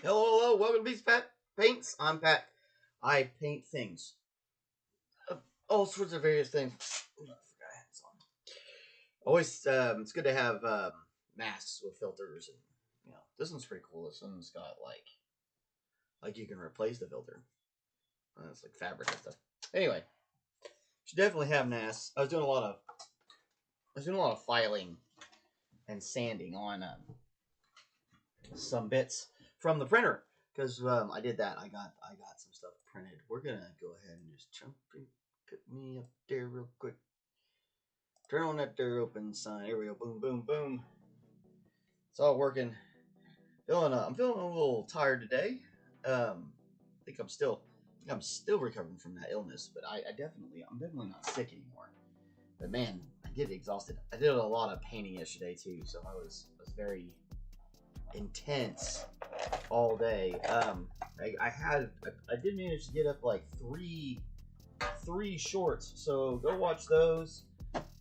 Hello, welcome to Beast Pat Paints. I'm Pat. I paint things. All sorts of various things. Ooh, I forgot I had this on. Always, it's good to have masks with filters, and this one's pretty cool. This one's got like you can replace the filter. It's like fabric and stuff. Anyway, should definitely have masks. I was doing a lot of filing and sanding on some bits from the printer because I did that. I got some stuff printed. We're gonna go ahead and just jump and put me up there real quick. Turn on that door open sign. Here we go. Boom, boom, boom. It's all working. I'm feeling a little tired today. I think I'm still recovering from that illness, but I'm definitely not sick anymore. But man, I get exhausted. I did a lot of painting yesterday too, so I was very intense all day. I did manage to get up like three shorts, so go watch those.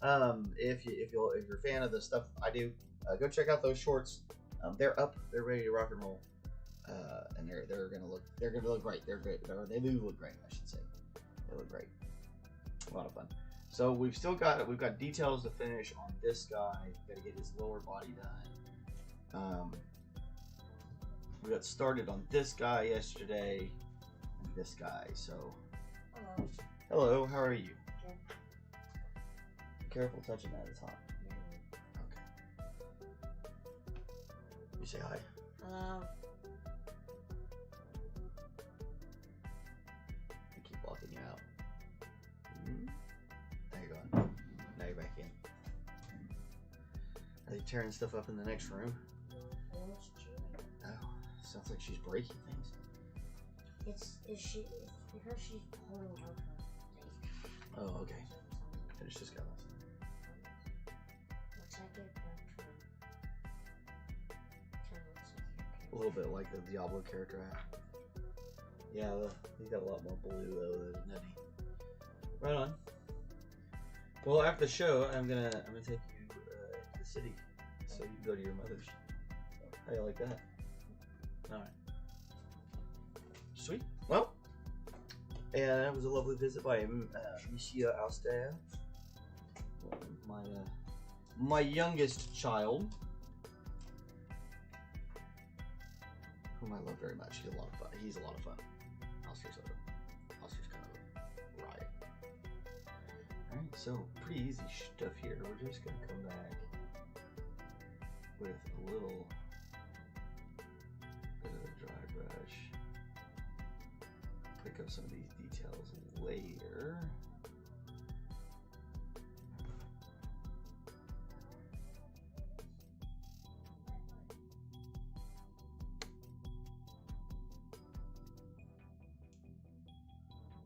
If you're a fan of the stuff I do, go check out those shorts. They're up, they're ready to rock and roll, and they're gonna look great. They're great. They do look great, I should say. They look great. A lot of fun. So we've got details to finish on this guy. Got to get his lower body done. We got started on this guy yesterday, and this guy. So, hello. How are you? Good. Careful touching that. It's hot. Okay. You say hi. Hello. I keep blocking you out. There you go. Now you're back in. Are they tearing stuff up in the next room? Oh, sounds like she's breaking things. It's because she's pulling out her thing. Oh, okay. Finish this guy. Looks like it back to A little bit like the Diablo character act. Yeah, he's got a lot more blue though, doesn't he? Right on. Well, after the show, I'm gonna take you to the city so you can go to your mother's. How you like that? All right. Sweet. Well, and that was a lovely visit by Monsieur Auster, my youngest child, whom I love very much. He's a lot of fun. Auster's kind of a riot. All right, so pretty easy stuff here. We're just gonna come back with a little bit of a dry brush. Pick up some of these details later.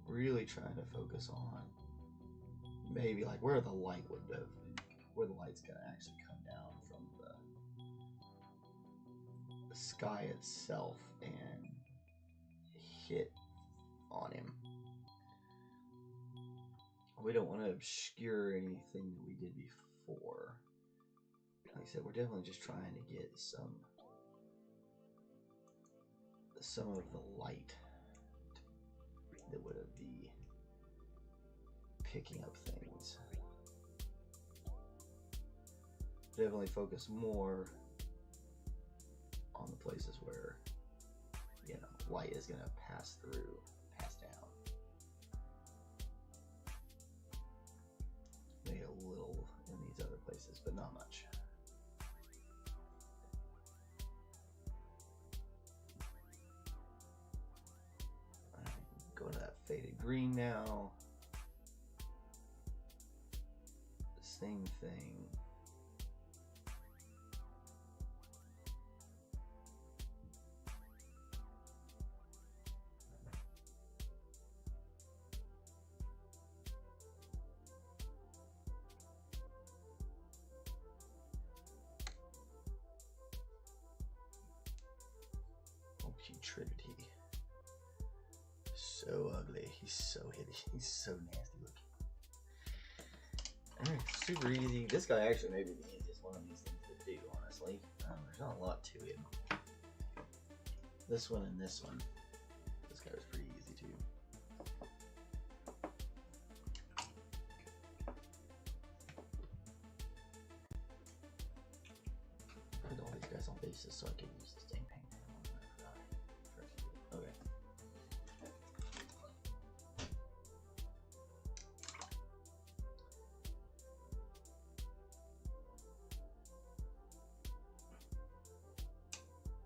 Really trying to focus on maybe like where the light's gonna actually come down from the sky itself and hit on him. We don't want to obscure anything that we did before. Like I said, we're definitely just trying to get some of the light that would be picking up things. Definitely focus more on the places where light is going to pass down. Maybe a little in these other places, but not much. Go to that faded green now. Same thing. Oh, putridity. So ugly. He's so hideous. He's so nasty looking. Alright, super easy. This guy actually may be the easiest one of these things to do, honestly. There's not a lot to him. This one and this one. This guy was pretty easy too. Put all these guys on bases so I can use this dang paint. Okay.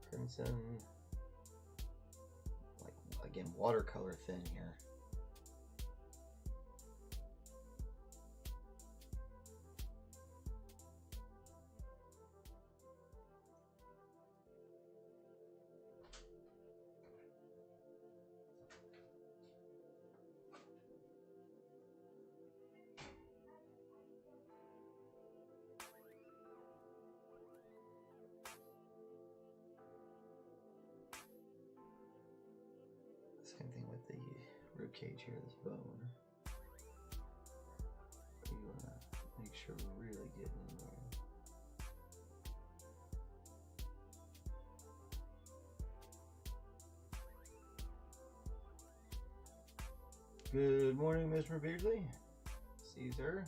Crimson. Like, again, watercolor thin here. Same thing with the rib cage here, this bone. You want to make sure we're really getting in there. Good morning, Mr. McBeardsly. See you, sir.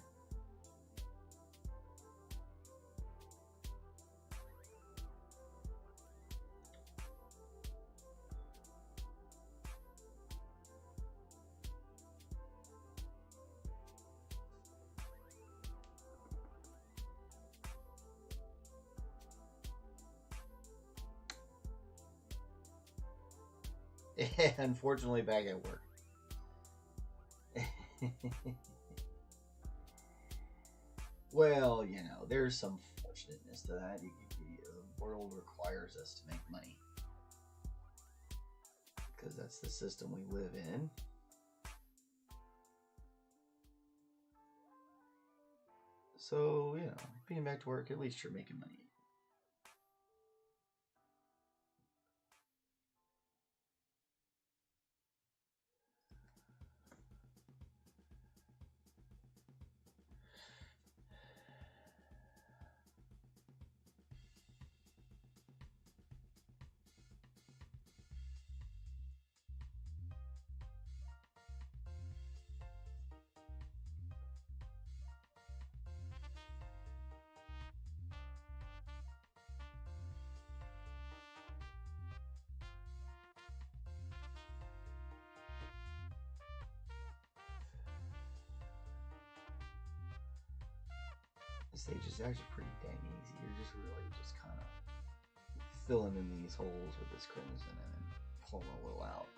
Unfortunately, back at work. Well, you know, there's some fortunateness to that. The world requires us to make money. Because that's the system we live in. So, you know, being back to work, at least you're making money. This stage is actually pretty dang easy. You're just really just kind of filling in these holes with this crimson and then pulling a little out.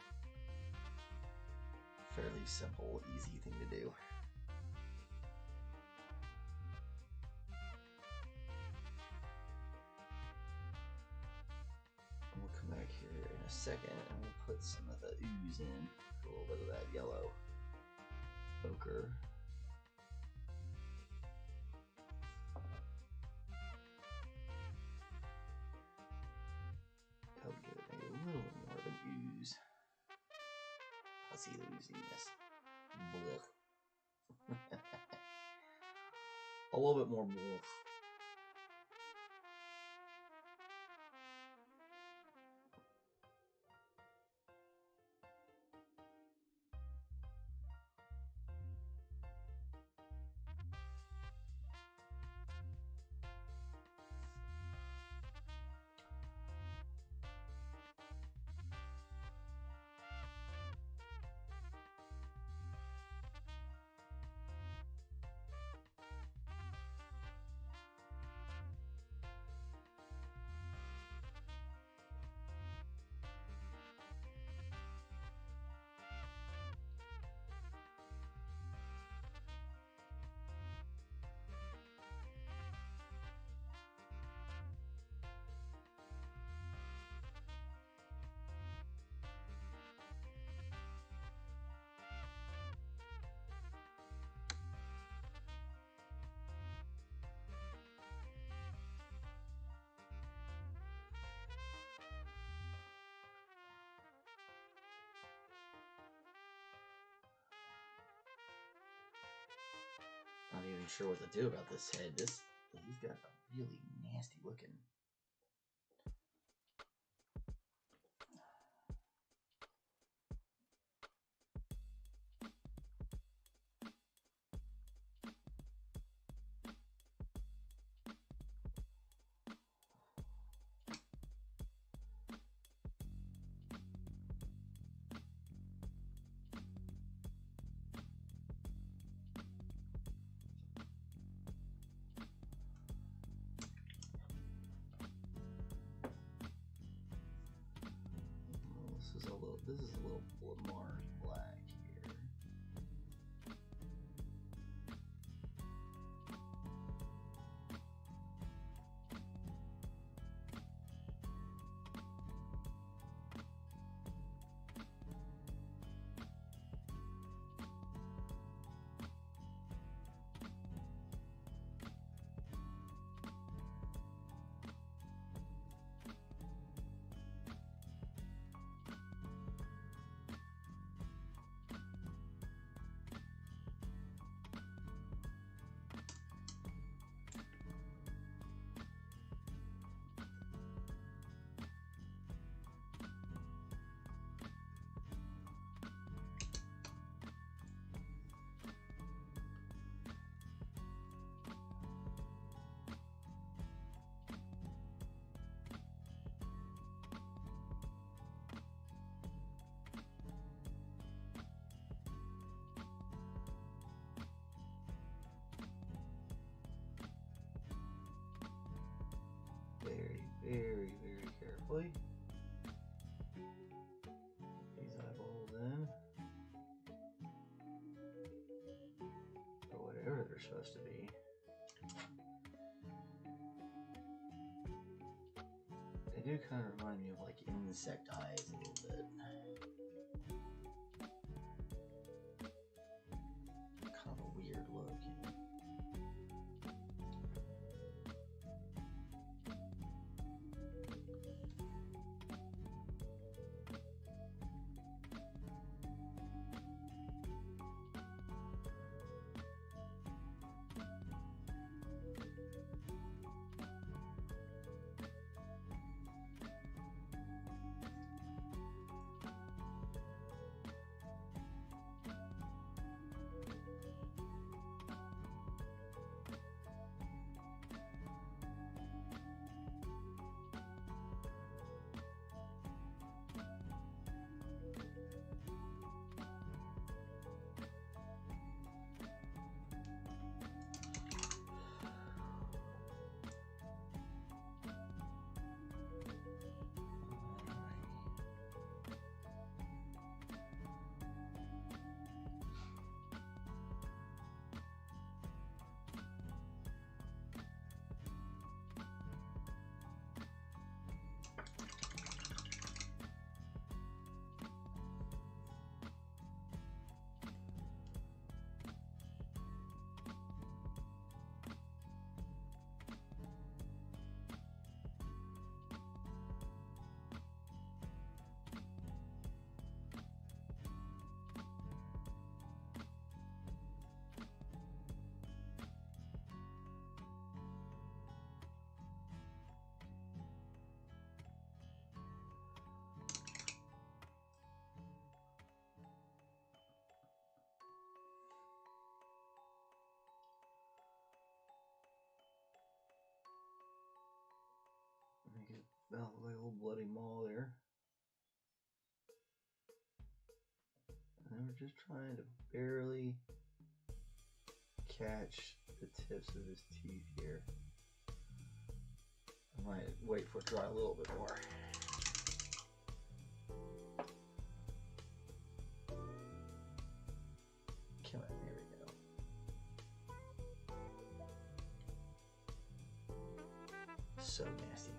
Fairly simple, easy thing to do. And we'll come back here in a second and we'll put some of the ooze in. A little bit of that yellow ochre. That'll give it maybe a little bit more of an ooze. Pussy ooziness. A little bit more blue. Not even sure what to do about this head. He's got a really nasty looking. this is a little more black here. Very carefully. These eyeballs in. Or whatever they're supposed to be. They do kind of remind me of like insect eyes a little bit. Kind of a weird look, you know? Make it like a little bloody maw there. And then we're just trying to barely catch the tips of his teeth here. I might wait for it to dry a little bit more. Come on, there we go. So nasty.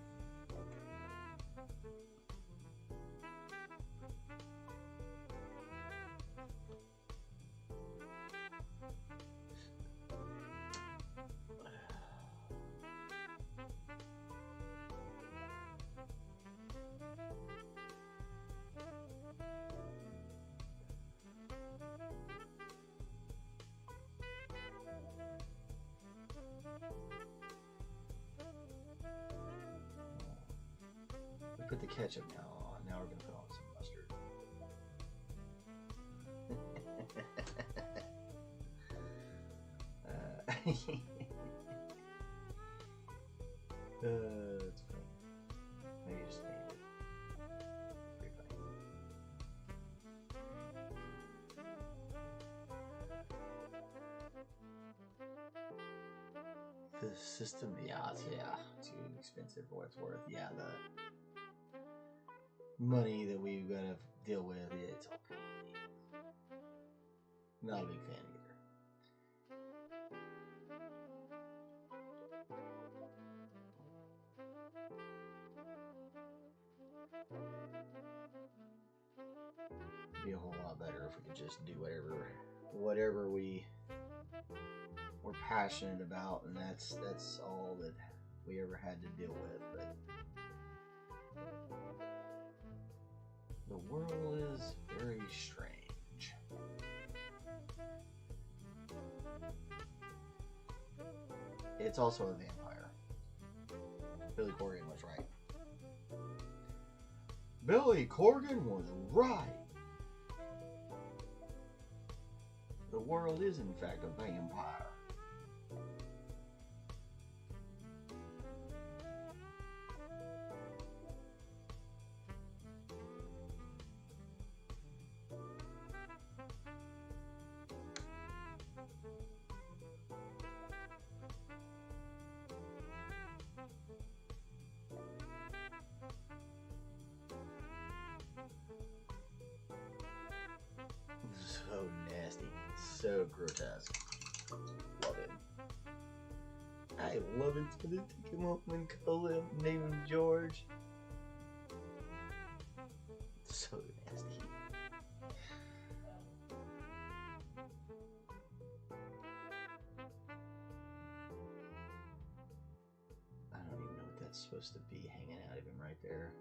We put the ketchup now on. Now we're gonna put on some mustard. It's funny. Maybe just named it. Pretty funny. The system, yeah, too expensive for what it's worth. Yeah, the money that we've got to deal with. It's all kind of neat. Not a big fan either. It'd be a whole lot better if we could just do whatever we're passionate about, and that's all that we ever had to deal with. But the world is very strange. It's also a vampire. Billy Corgan was right. Billy Corgan was right. The world is in fact a vampire. So nasty. So grotesque. Love it. I love it. Gonna take him home and call him, name him George. So nasty. I don't even know what that's supposed to be hanging out of him right there.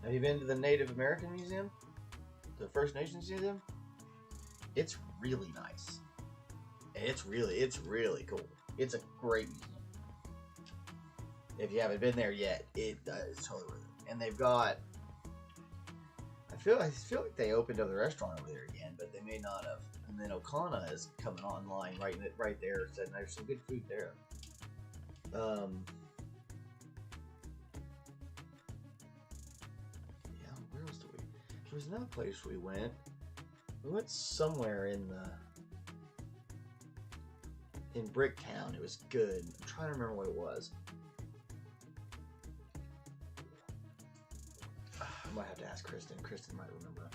Have you been to the Native American Museum? The First Nations Museum? It's really nice. And it's really cool. It's a great museum. If you haven't been there yet, it's totally worth it. And they've got, I feel like they opened up the restaurant over there again, but they may not have. And then Okana is coming online right there. So there's some good food there. There was another place we went. We went somewhere in Bricktown. It was good. I'm trying to remember what it was. I might have to ask Kristen. Kristen might remember.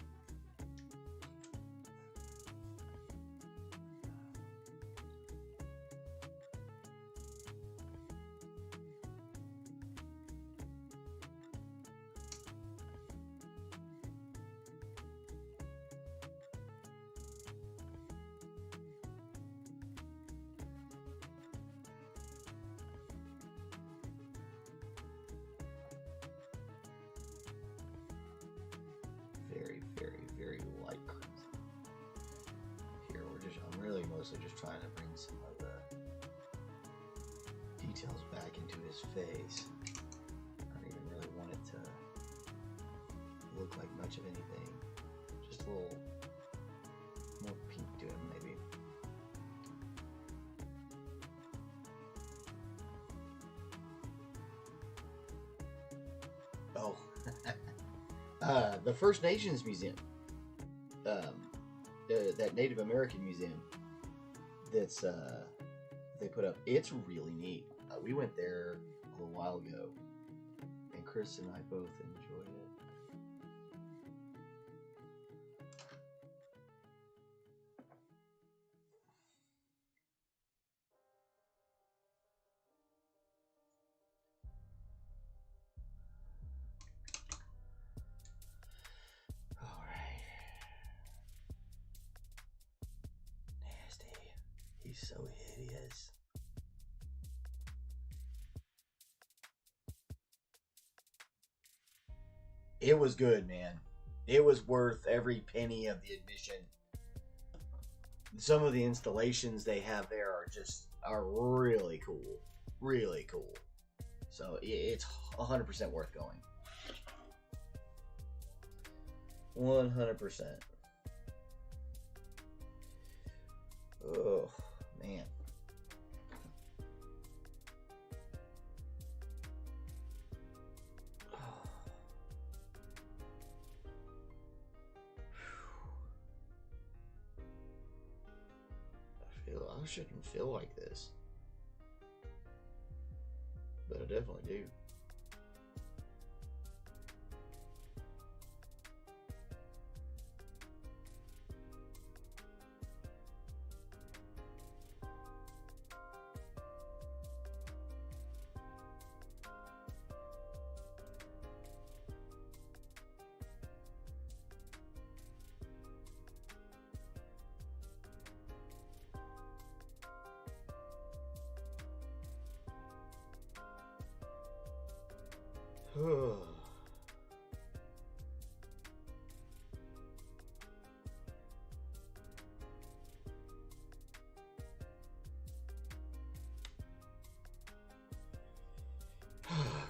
Very light crimson. Here I'm really mostly just trying to bring some of the details back into his face. I don't even really want it to look like much of anything. Just a little more pink to him, maybe. Oh. The First Nations Museum. That Native American museum that's they put up. It's really neat. We went there a little while ago, and Chris and I both enjoyed it. she's so hideous. It was good, man. It was worth every penny of the admission. Some of the installations they have there are really cool. Really cool. So it's 100% worth going. 100%. Oh, man. I shouldn't feel like this, but I definitely do.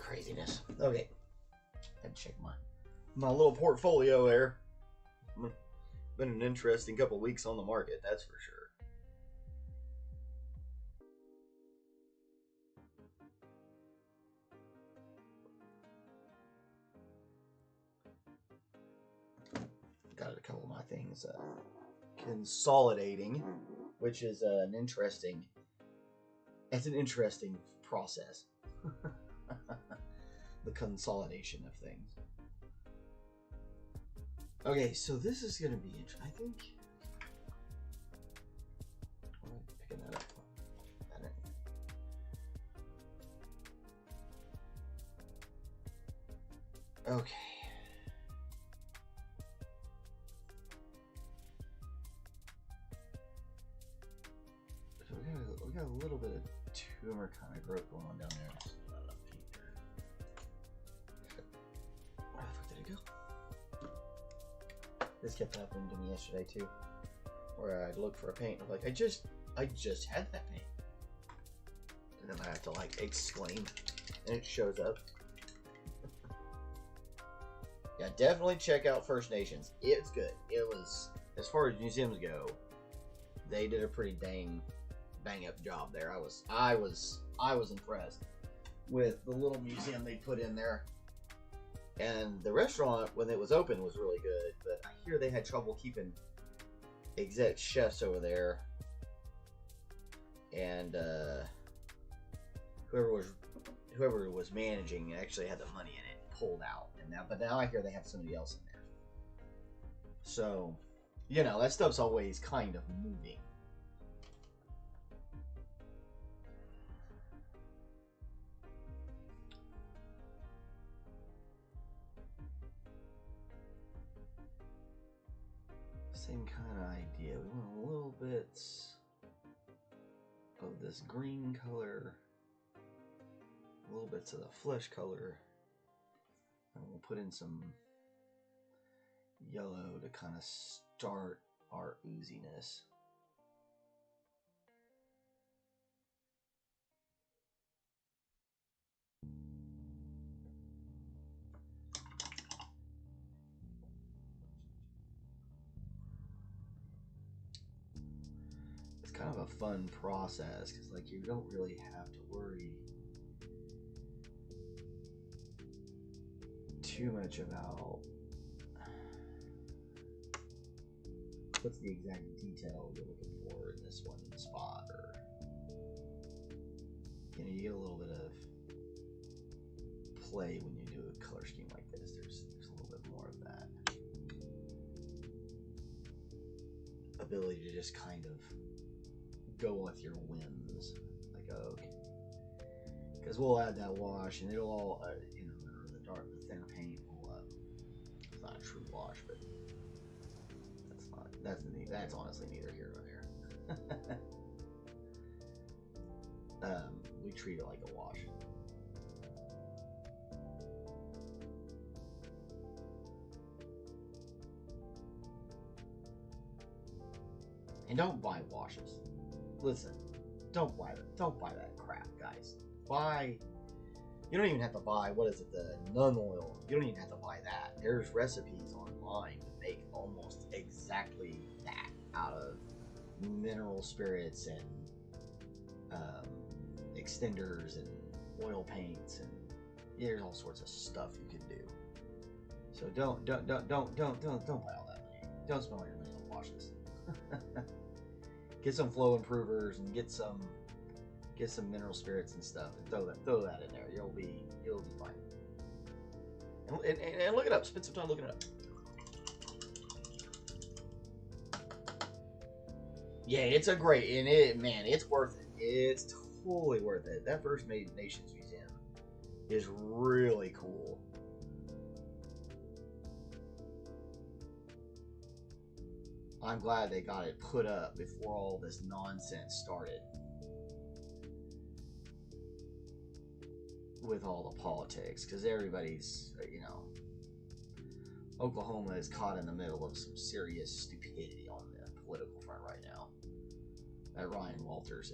Craziness. Okay. Had to check my little portfolio there. Been an interesting couple weeks on the market, that's for sure. Got a couple of my things consolidating, which is an interesting process. The consolidation of things. Okay, so this is going to be interesting. I think I'm picking that up. Okay. So we got a little bit of tumor kind of growth going on down there. Where the fuck did it go? This kept happening to me yesterday too, where I'd look for a paint. I'm like, I just had that paint, and then I have to like exclaim, and it shows up. Yeah, definitely check out First Nations. It's good. It was, as far as museums go, they did a pretty bang up job there. I was impressed with the little museum they put in there. And the restaurant, when it was open, was really good, but I hear they had trouble keeping exec chefs over there, and whoever was managing actually had the money in it pulled out, but now I hear they have somebody else in there. So, you know, that stuff's always kind of moving. Same kind of idea. We want a little bit of this green color, a little bits of the flesh color, and we'll put in some yellow to kind of start our ooziness. Kind of a fun process because like you don't really have to worry too much about what's the exact detail you're looking for in this one spot, or you know, you get a little bit of play when you do a color scheme like this. There's a little bit more of that ability to just kind of go with your whims, like, okay, because we'll add that wash and it'll all you know, the thinner paint will it's not a true wash, but that's honestly neither here nor there. we treat it like a wash. And don't buy washes. Listen, don't buy that crap, guys. You don't even have to buy, what is it, the nun oil. You don't even have to buy that. There's recipes online to make almost exactly that out of mineral spirits and extenders and oil paints, and there's all sorts of stuff you can do. So don't buy all that money. Don't spend all your money on washes. Get some flow improvers and get some mineral spirits and stuff, and throw that in there. You'll be fine. And look it up. Spend some time looking it up. Yeah, it's a great, and it's worth it. It's totally worth it. That First Nations Museum is really cool. I'm glad they got it put up before all this nonsense started with all the politics, because everybody's, Oklahoma is caught in the middle of some serious stupidity on the political front right now. That Ryan Walters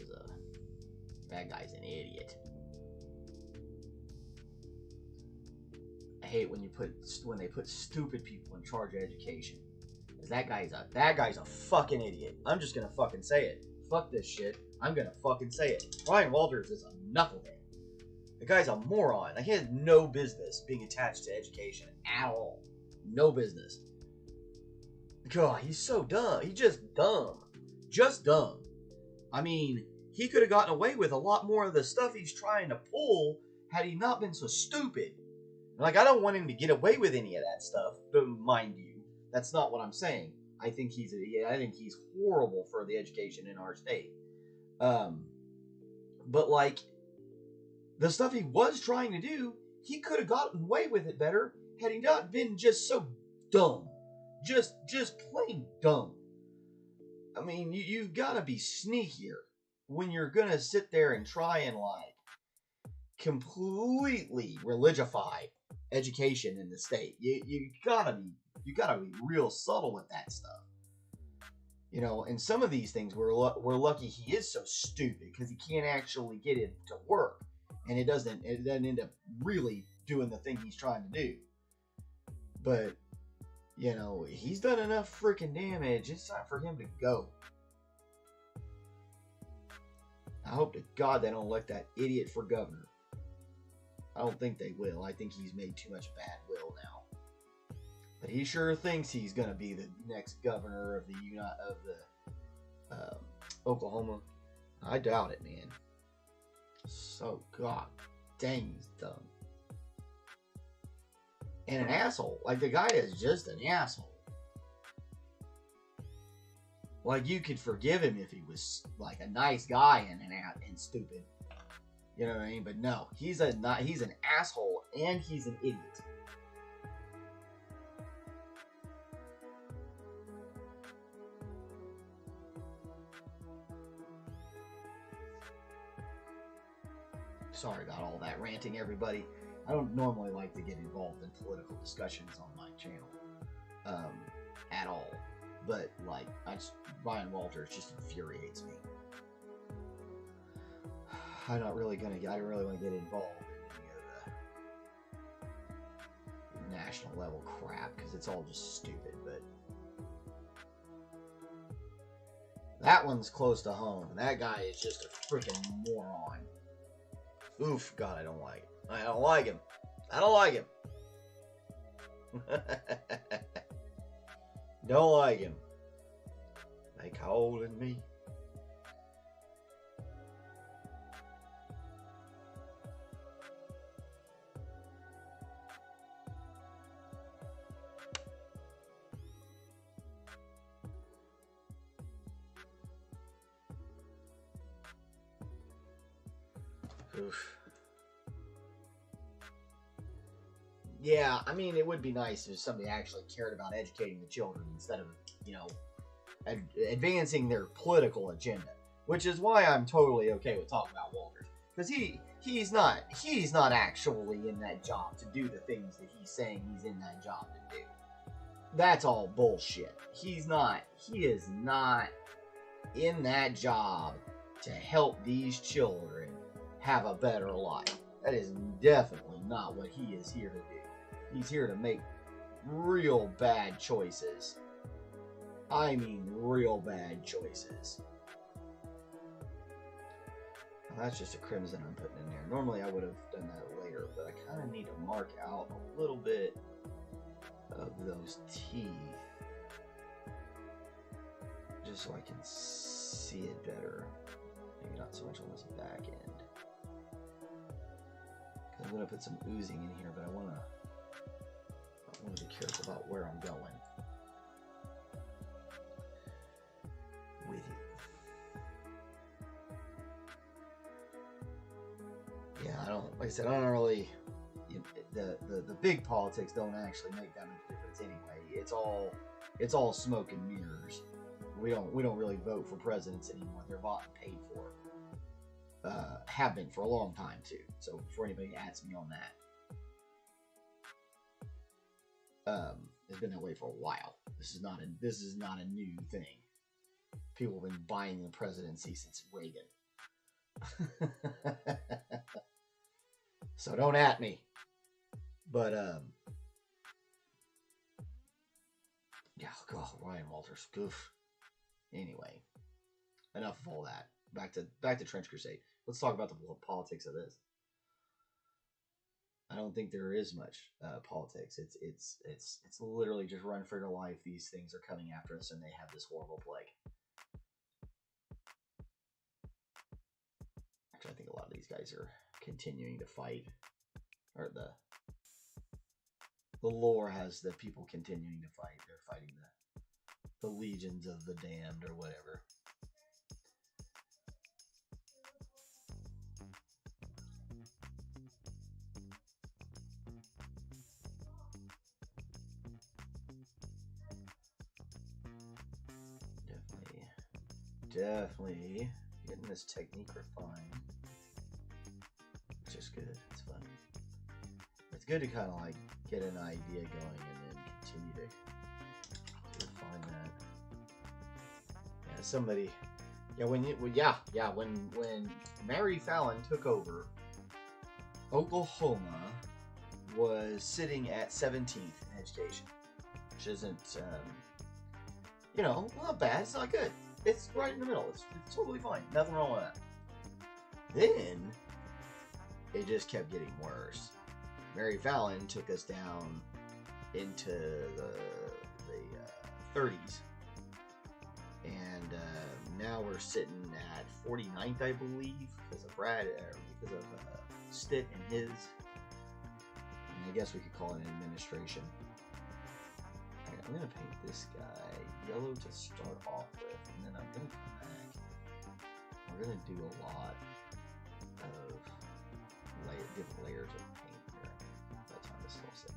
that guy's an idiot. I hate when they put stupid people in charge of education. That guy's a fucking idiot. I'm just gonna fucking say it. Fuck this shit. I'm gonna fucking say it. Ryan Walters is a knucklehead. The guy's a moron. Like, he has no business being attached to education at all. No business. God, he's so dumb. He's just dumb. Just dumb. I mean, he could have gotten away with a lot more of the stuff he's trying to pull had he not been so stupid. Like, I don't want him to get away with any of that stuff, mind you. That's not what I'm saying. I think he's horrible for the education in our state. But like, the stuff he was trying to do, he could have gotten away with it better had he not been just so dumb. Just plain dumb. I mean, you've got to be sneakier when you're going to sit there and try and, like, completely religify education in the state. You gotta be real subtle with that stuff. And some of these things we're lucky he is so stupid, because he can't actually get it to work. And it doesn't end up really doing the thing he's trying to do. But, he's done enough freaking damage. It's time for him to go. I hope to God they don't elect that idiot for governor. I don't think they will. I think he's made too much bad will now. But he sure thinks he's going to be the next governor of Oklahoma. I doubt it, man. So, God dang, he's dumb. And an asshole. Like, the guy is just an asshole. Like, you could forgive him if he was, like, a nice guy and stupid. You know what I mean? But no, he's an asshole, and he's an idiot. Sorry about all that ranting, everybody. I don't normally like to get involved in political discussions on my channel, at all. But like, Ryan Walters just infuriates me. I don't really want to get involved in any of the national level crap, because it's all just stupid. But that one's close to home. That guy is just a freaking moron. Oof, God, I don't like it. I don't like him. I don't like him. Don't like him. They calling me. Oof. Yeah, I mean, it would be nice if somebody actually cared about educating the children instead of, advancing their political agenda. Which is why I'm totally okay with talking about Walters. Because he's not actually in that job to do the things that he's saying he's in that job to do. That's all bullshit. He is not in that job to help these children have a better life. That is definitely not what he is here to do. He's here to make real bad choices. I mean real bad choices. Well, that's just a crimson I'm putting in there. Normally I would have done that later, but I kind of need to mark out a little bit of those teeth just so I can see it better. Maybe not so much on this back end. I'm going to put some oozing in here, but I want to be careful about where I'm going with it. Yeah, like I said, I don't really, the big politics don't actually make that much difference anyway. It's all smoke and mirrors. We don't really vote for presidents anymore. They're bought and paid for. Have been for a long time too. So before anybody asks me on that, it's been that way for a while. This is not a new thing. People have been buying the presidency since Reagan. So don't at me. But yeah, God, Ryan Walters, goof. Anyway, enough of all that. Back to Trench Crusade. Let's talk about the politics of this. I don't think there is much politics. It's literally just run for your life. These things are coming after us, and they have this horrible plague. Actually, I think a lot of these guys are continuing to fight, or the lore has the people continuing to fight. They're fighting the legions of the damned or whatever. Definitely getting this technique refined, which is good. It's fun. It's good to kind of like get an idea going and then continue to refine that. Yeah, somebody. Yeah, when Mary Fallon took over, Oklahoma was sitting at 17th in education, which isn't, not bad. It's not good. It's right in the middle. It's totally fine. Nothing wrong with that. Then it just kept getting worse. Mary Fallon took us down into the 30s, and now we're sitting at 49th, I believe, because of Stitt and his. And I guess we could call it an administration. Right, I'm gonna paint this guy yellow to start off with, and then I'm gonna come back. We're gonna do a lot of different layers of paint here by the time this is all set up,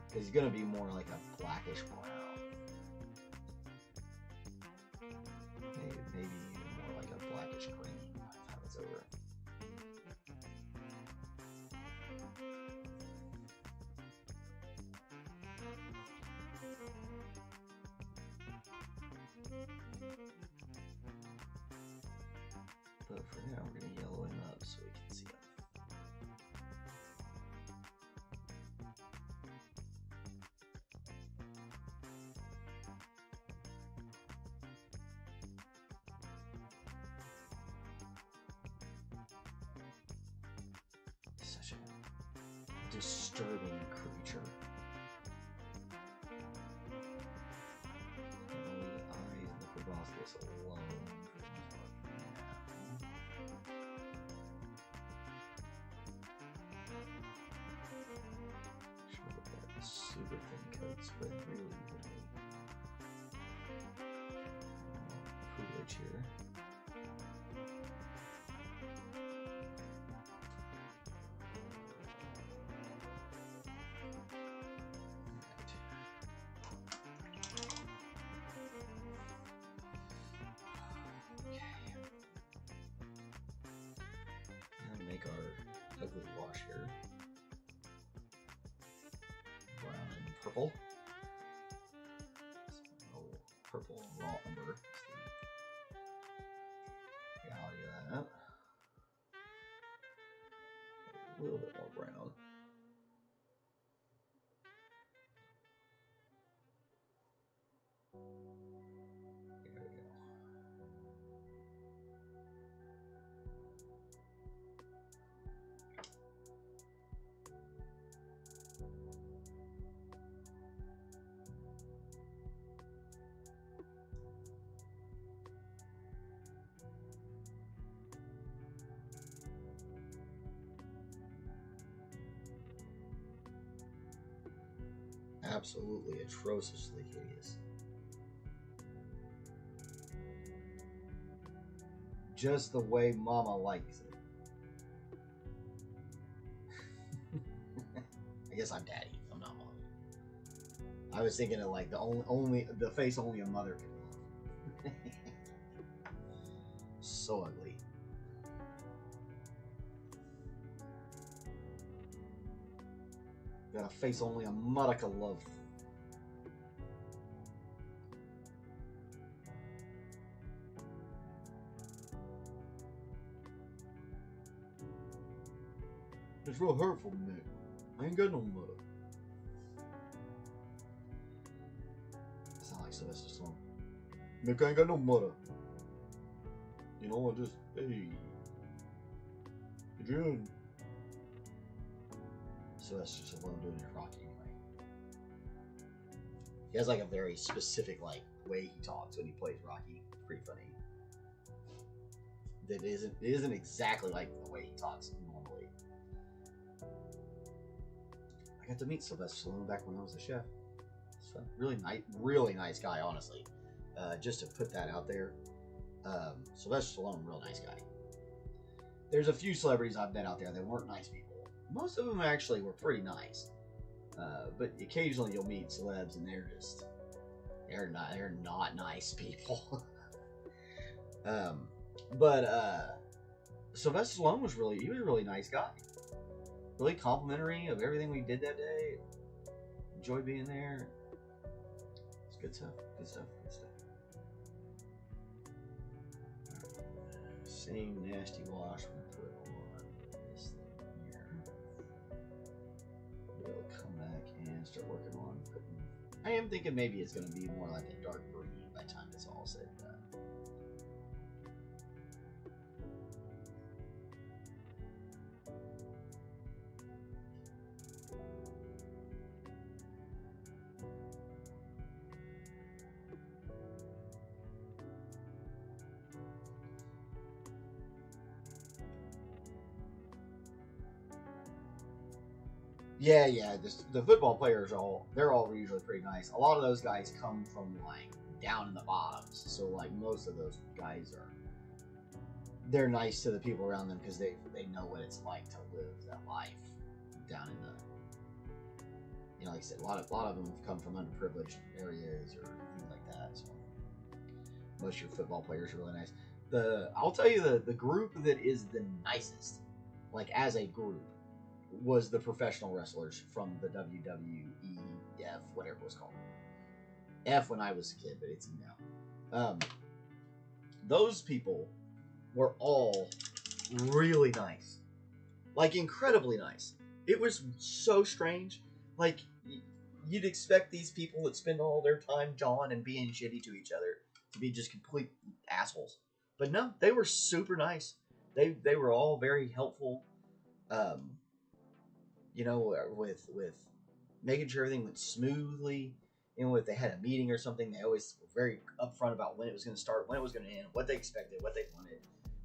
because he's gonna be more like a blackish brown, maybe even more like a blackish green by the time it's over. But for now, we're going to yellow him up so we can see him. Such a disturbing creature. The eyes and the proboscis alone. Super thin coat spread really evenly. Coolidge here. purple. Oh, purple raw umber. Reality of that. A little bit more brown. There we go. Absolutely atrociously hideous. Just the way Mama likes it. I guess I'm daddy. I'm not Mama. I was thinking of like the face only a mother can love. So ugly. Got a face only a mother can love. It's real hurtful, Nick. I ain't got no mother. I sound like Sylvester Stallone. Nick, I ain't got no mother. You know, I just, hey. June. Sylvester Stallone doing it Rocky anyway. He has like a very specific like way he talks when he plays Rocky. Pretty funny. That isn't exactly like the way he talks normally. I got to meet Sylvester Stallone back when I was a chef. So really nice guy, honestly. Just to put that out there, Sylvester Stallone, real nice guy. There's a few celebrities I've met out there that weren't nice people. Most of them actually were pretty nice, but occasionally you'll meet celebs and they're not nice people. But Sylvester Stallone was he was a really nice guy. Really complimentary of everything we did that day. Enjoyed being there. It's good stuff. Good stuff. Good stuff. Same nasty wash we put on this thing here. We'll come back and start working on putting. I am thinking maybe it's going to be more like a dark green by the time it's all said and done. Yeah. The football players they're all usually pretty nice. A lot of those guys come from like down in the bottoms, so like most of those guys they're nice to the people around them because they know what it's like to live that life down in the like I said, a lot of them have come from underprivileged areas or things like that. So most of your football players are really nice. I'll tell you the group that is the nicest, like as a group, was the professional wrestlers from the WWEF, whatever it was called. F when I was a kid, but it's E now. Those people were all really nice. Like, incredibly nice. It was so strange. Like, you'd expect these people that spend all their time jawing and being shitty to each other to be just complete assholes. But no, they were super nice. They were all very helpful. With making sure everything went smoothly. If they had a meeting or something, they always were very upfront about when it was going to start, when it was going to end, what they expected, what they wanted.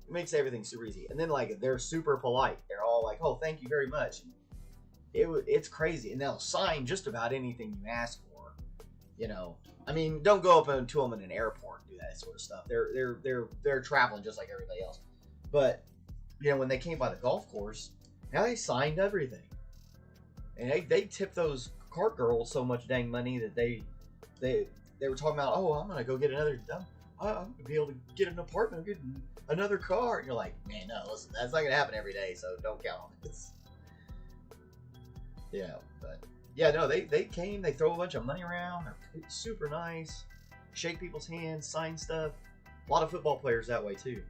It makes everything super easy. And then, like, they're super polite. They're all like, "Oh, thank you very much." And it's crazy. And they'll sign just about anything you ask for. I mean, don't go up to them in an airport and do that sort of stuff. They're traveling just like everybody else. But when they came by the golf course, now they signed everything. And they tipped those cart girls so much dang money that they were talking about, "Oh, I'm gonna go get I'm gonna be able to get an apartment, get another car." And you're like, "Man, no, listen, that's not gonna happen every day, so don't count on this." Yeah, but Yeah, no, they came. They throw a bunch of money around. They're super nice. Shake people's hands, sign stuff. A lot of football players that way too.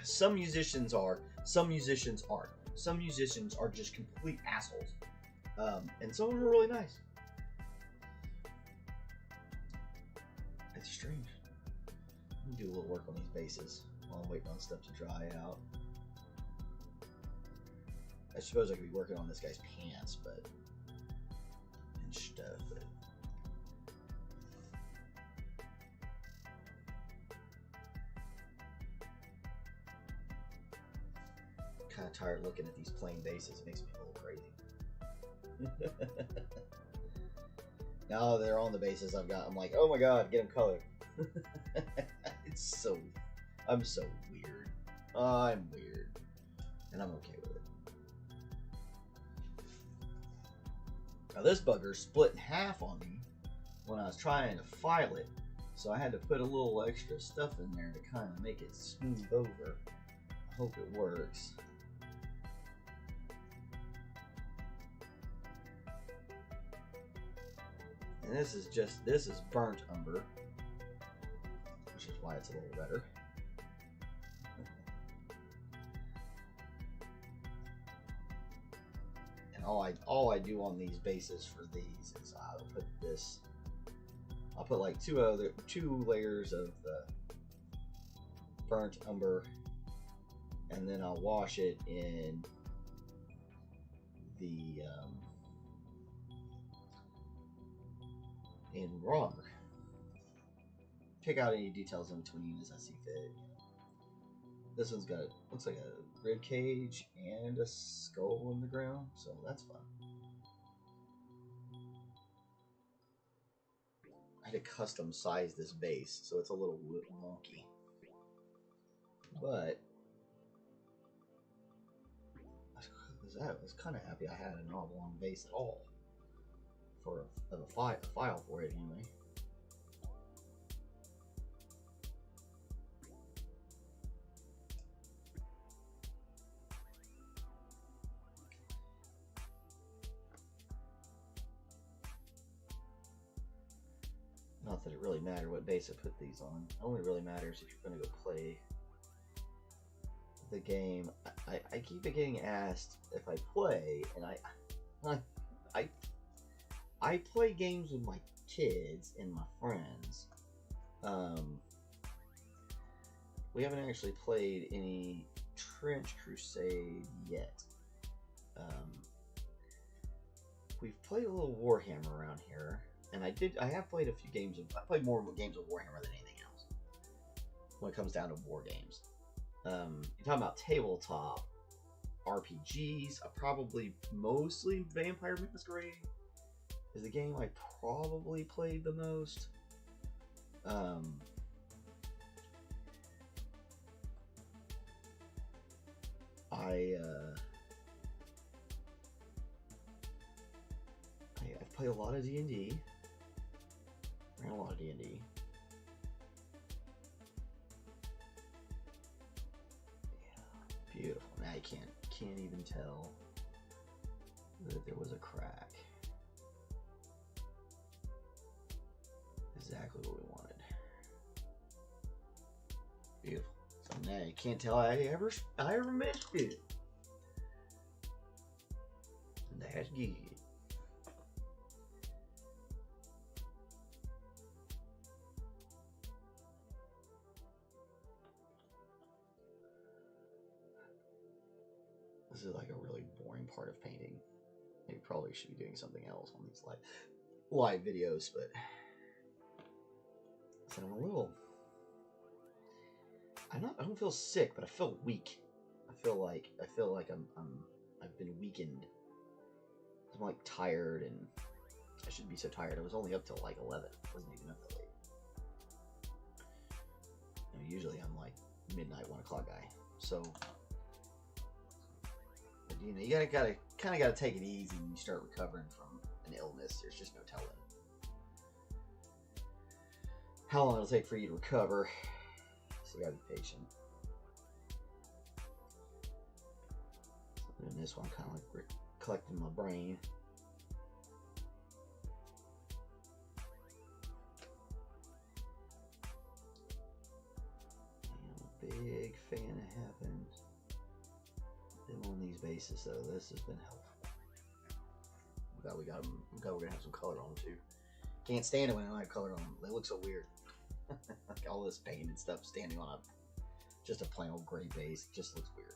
Some musicians are. Some musicians aren't. Some musicians are just complete assholes. And some of them are really nice. It's strange. Let me do a little work on these basses while I'm waiting on stuff to dry out. I suppose I could be working on this guy's pants, but and stuff. But I'm kind of tired looking at these plain basses. It makes me a little crazy. Now they're on the bases I've got. I'm like, oh my god, get them colored. It's so. I'm so weird. I'm weird, and I'm okay with it. Now this bugger split in half on me when I was trying to file it, so I had to put a little extra stuff in there to kind of make it smooth over. I hope it works. And this is burnt umber, which is why it's a little better. And all I do on these bases for these is I'll put this. I'll put like two layers of the burnt umber, and then I'll wash it in the in raw umber. Take out any details in between as I see fit. This one's got, looks like a rib cage and a skull in the ground, so that's fun. I had to custom size this base, so it's a little wonky. But I was kind of happy I had an oblong base at all for a file for it anyway. Not that it really mattered what base I put these on. It only really matters if you're going to go play the game. I keep getting asked if I play, and I play games with my kids and my friends. We haven't actually played any Trench Crusade yet. We've played a little Warhammer around here. And I have played a few games I played more games of Warhammer than anything else when it comes down to war games. You're talking about tabletop RPGs. I probably mostly Vampire Masquerade is the game I probably played the most. I've played a lot of D&D. Ran a lot of D&D. Yeah, beautiful. Now you can't even tell that there was a crack. Exactly what we wanted. Beautiful. So now you can't tell I ever missed it. And that's good. This is like a really boring part of painting. Maybe probably should be doing something else on these live videos, but so I'm a little. I don't feel sick, but I feel weak. I feel like I've been weakened. I'm like tired, and I shouldn't be so tired. I was only up till like 11. I wasn't even up that late. Usually I'm like midnight, 1 o'clock guy. So. You know, you gotta take it easy when you start recovering from an illness. There's just no telling how long it'll take for you to recover. So you gotta be patient. Doing this one, kind of like collecting my brain. I'm a big fan of having them on these bases, though. This has been helpful. I'm glad we're gonna have some color on them too. Can't stand it when I don't have color on them. They look so weird. Like all this paint and stuff standing on just a plain old gray base just looks weird.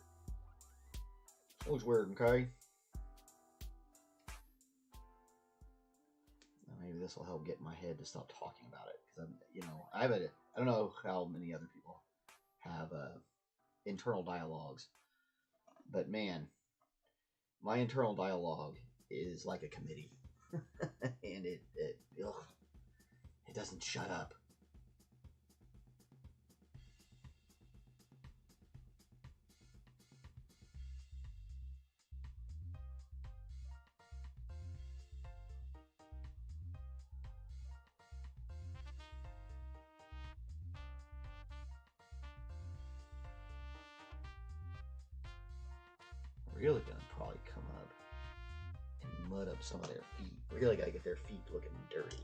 Looks weird, okay? Maybe this will help get my head to stop talking about it, because I don't know how many other people have internal dialogues, but man, my internal dialogue is like a committee, and it doesn't shut up. Really gonna probably come up and mud up some of their feet. Really gotta get their feet looking dirty.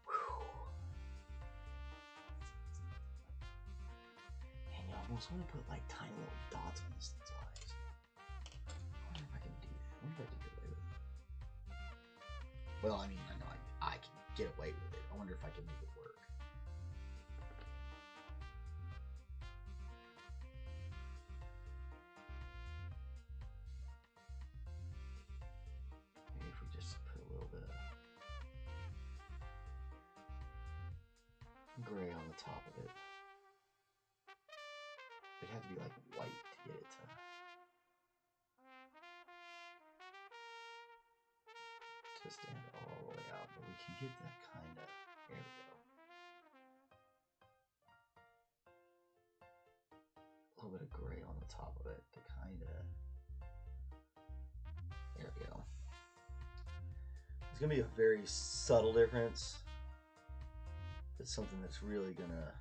Whew. And you almost want to put like tiny little dots on this thing's eyes. I wonder if I can do that. I wonder if I can get away with it. Well, I mean, I know I can get away with it. I wonder if I can make it work. Gray on the top of it. It'd have to be like white to get it to stand all the way out, but we can get that kind of. There we go. A little bit of gray on the top of it to kind of. There we go. It's gonna be a very subtle difference. It's something that's really gonna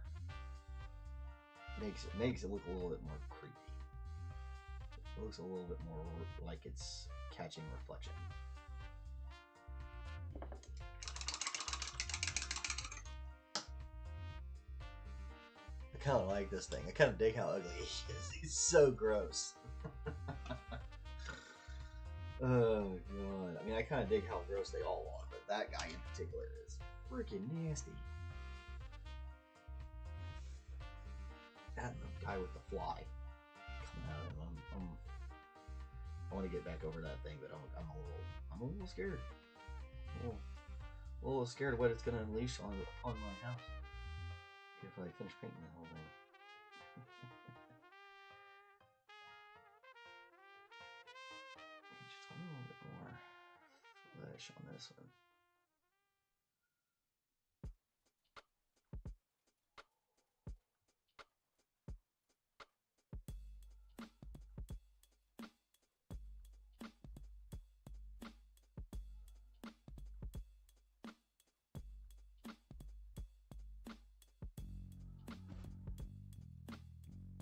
makes it look a little bit more creepy. It looks a little bit more like it's catching reflection. I kind of like this thing. I kind of dig how ugly he is. He's so gross. Oh god. I mean, I kind of dig how gross they all are, but that guy in particular is freaking nasty. That and the guy with the fly coming out of him. I want to get back over that thing, but I'm a little scared. A little scared of what it's going to unleash on my house if I finish painting that whole thing. Just a little bit more flesh on this one.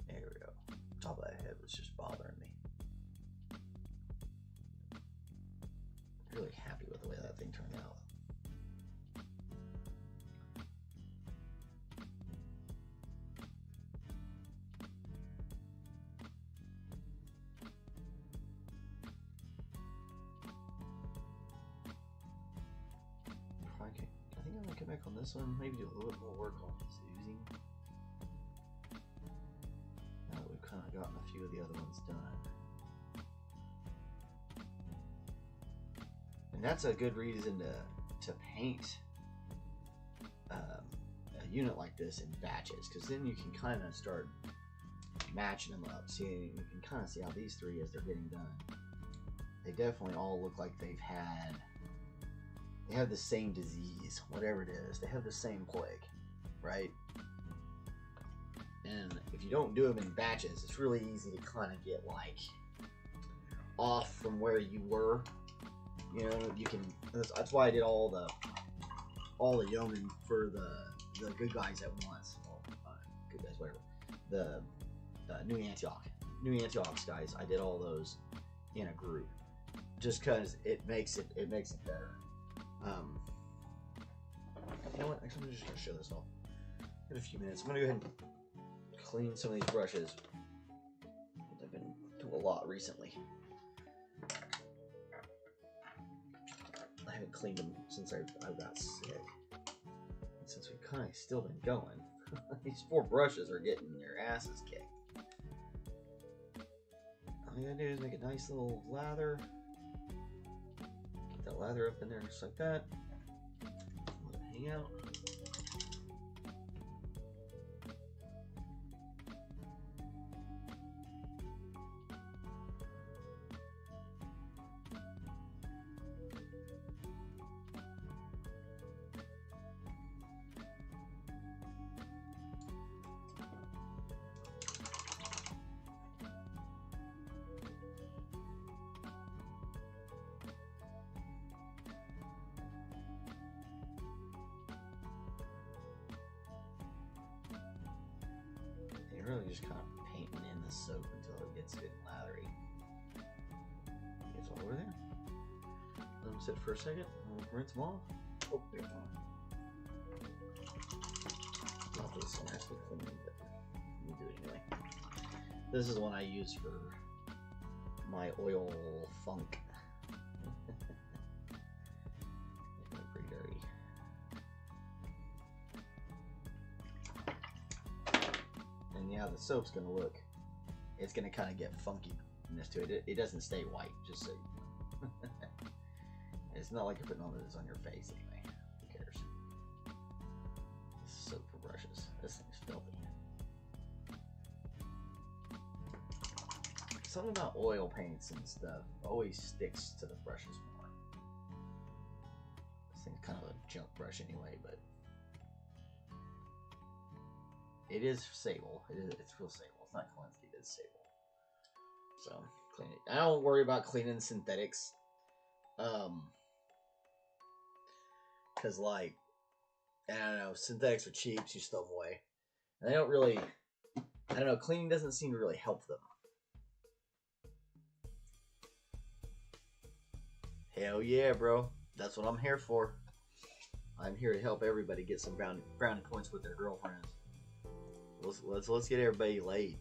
There we go. Top of that head was just bothering me. Really happy with the way that thing turned out. I think I'm gonna get back on this one. Maybe do a little bit more work on this oozing. Now that we've kind of gotten a few of the other ones done. And that's a good reason to paint a unit like this in batches, because then you can kind of start matching them up. See, you can kind of see how these three, as they're getting done, they definitely all look like they have the same disease, whatever it is. They have the same plague, right? And if you don't do them in batches, it's really easy to kind of get like off from where you were. You know, you can. That's why I did all the yeomen for the good guys at once. Well, good guys, whatever. the New Antioch guys. I did all those in a group, just because it makes it better. You know what? Actually, I'm just gonna show this off in a few minutes. I'm gonna go ahead and clean some of these brushes. I've been through a lot recently. I haven't cleaned them since I got sick. And since we've kind of still been going, these 4 brushes are getting their asses kicked. All you gotta do is make a nice little lather. Get that lather up in there just like that. Let it hang out. Really just kind of painting in the soap until it gets good and lathery. It's all over there. Let them sit for a second. We'll rinse them off. Oh, they're fine. Not this one has to be clean, but we'll do it anyway. This is the one I use for my oil funk. They're pretty dirty. Yeah, the soap's gonna look. It's gonna kind of get funkiness to it. It doesn't stay white, just so you know. It's not like you're putting all this on your face anyway. Who cares? This is soap for brushes. This thing's filthy. Something about oil paints and stuff always sticks to the brushes more. This thing's kind of a junk brush anyway, but it is sable. It's real sable. It's not Klinsky, it's sable. So, clean it. I don't worry about cleaning synthetics. Because, like, I don't know, synthetics are cheap, so you stow them away. And they don't really, I don't know, cleaning doesn't seem to really help them. Hell yeah, bro. That's what I'm here for. I'm here to help everybody get some brownie points with their girlfriends. Let's get everybody laid.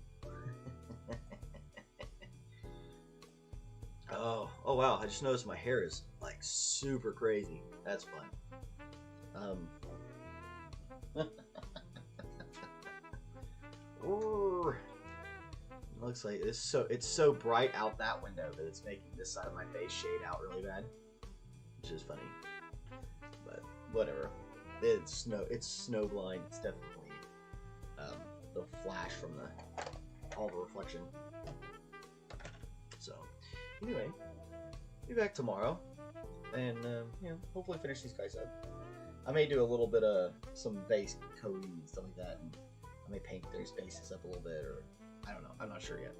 oh wow! I just noticed my hair is like super crazy. That's fun. Looks like it's so bright out that window that it's making this side of my face shade out really bad, which is funny. But whatever. It's snow blind. It's definitely the flash from all the reflection. So anyway, be back tomorrow, and hopefully finish these guys up. I may do a little bit of some base coding and stuff like that, and I may paint their bases up a little bit, or I don't know. I'm not sure yet.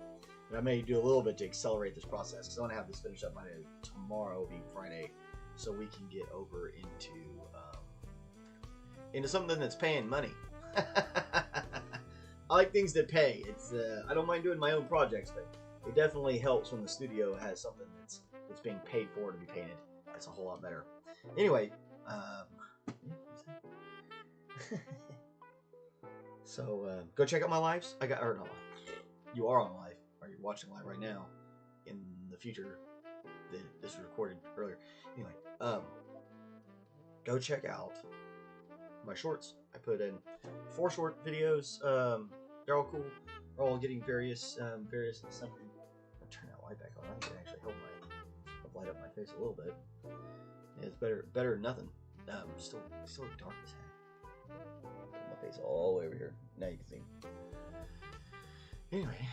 But I may do a little bit to accelerate this process, because I want to have this finished up by tomorrow, being Friday, so we can get over into something that's paying money. I like things that pay. It's I don't mind doing my own projects, but it definitely helps when the studio has something that's being paid for to be painted. That's a whole lot better. Anyway, so go check out my lives. You are on live, or you're watching live right now. In the future, this was recorded earlier. Anyway, go check out my shorts. I put in 4 short videos. They're all cool. They're all getting various something. I'll turn that light back on. I can actually help light up my face a little bit. Yeah, it's better than nothing. Still dark as heck. My face all the way over here. Now you can see. Anyway,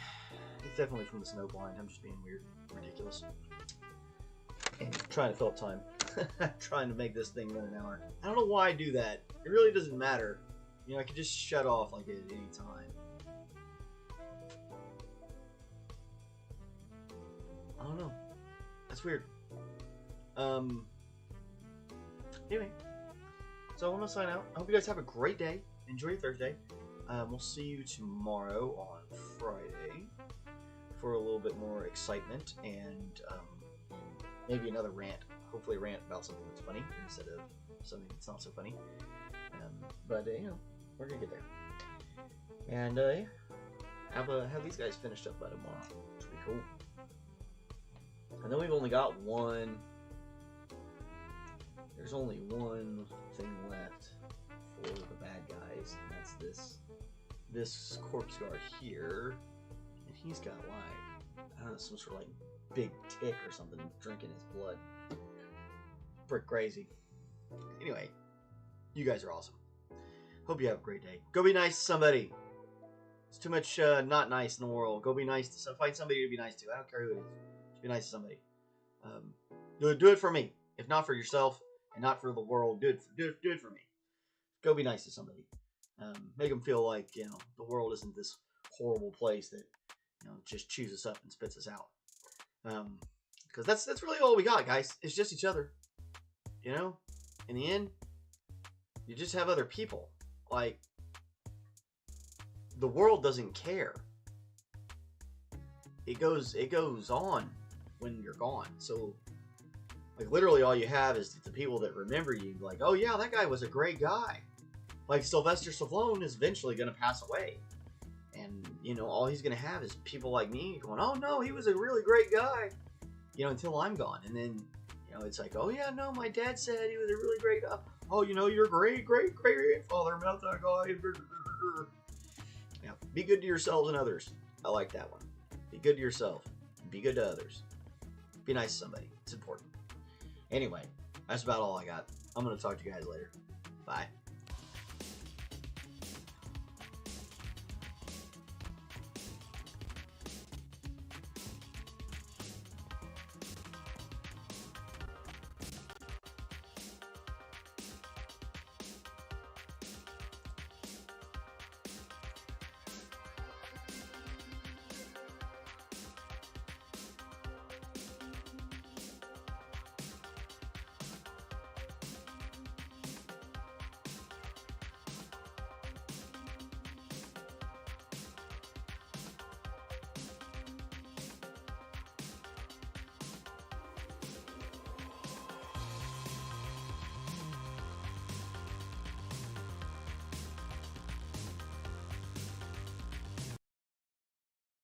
it's definitely from the snow blind. I'm just being weird, ridiculous, and trying to fill up time. Trying to make this thing run an hour. I don't know why I do that. It really doesn't matter. I could just shut off like at any time. I don't know. That's weird. Anyway, so I want to sign out. I hope you guys have a great day. Enjoy your Thursday. We'll see you tomorrow on Friday for a little bit more excitement and maybe another rant. Hopefully a rant about something that's funny instead of something that's not so funny. But you know, we're gonna get there. And yeah, have these guys finished up by tomorrow, which would be cool. And then we've only got one. There's only one thing left for the bad guys, and that's this corpse guard here. And he's got like, I don't know, some sort of like big tick or something drinking his blood. Pretty crazy. Anyway, you guys are awesome. Hope you have a great day. Go be nice to somebody. It's too much not nice in the world. Go be nice to find somebody to be nice to. I don't care who it is. Just be nice to somebody. Do it for me. If not for yourself and not for the world, do it for me. Go be nice to somebody. Make them feel like, you know, the world isn't this horrible place that, you know, just chews us up and spits us out. Because that's really all we got, guys. It's just each other. You know, in the end, you just have other people. Like, the world doesn't care. It goes on when you're gone. So, like, literally all you have is the people that remember you. Like, oh yeah, that guy was a great guy. Like, Sylvester Stallone is eventually going to pass away. And, you know, all he's going to have is people like me going, oh no, he was a really great guy. You know, until I'm gone. And then, you know, it's like, oh yeah, no, my dad said he was a really great guy. Oh, you know, your great grandfather met that guy. Yeah, be good to yourselves and others. I like that one. Be good to yourself. Be good to others. Be nice to somebody. It's important. Anyway, that's about all I got. I'm going to talk to you guys later. Bye.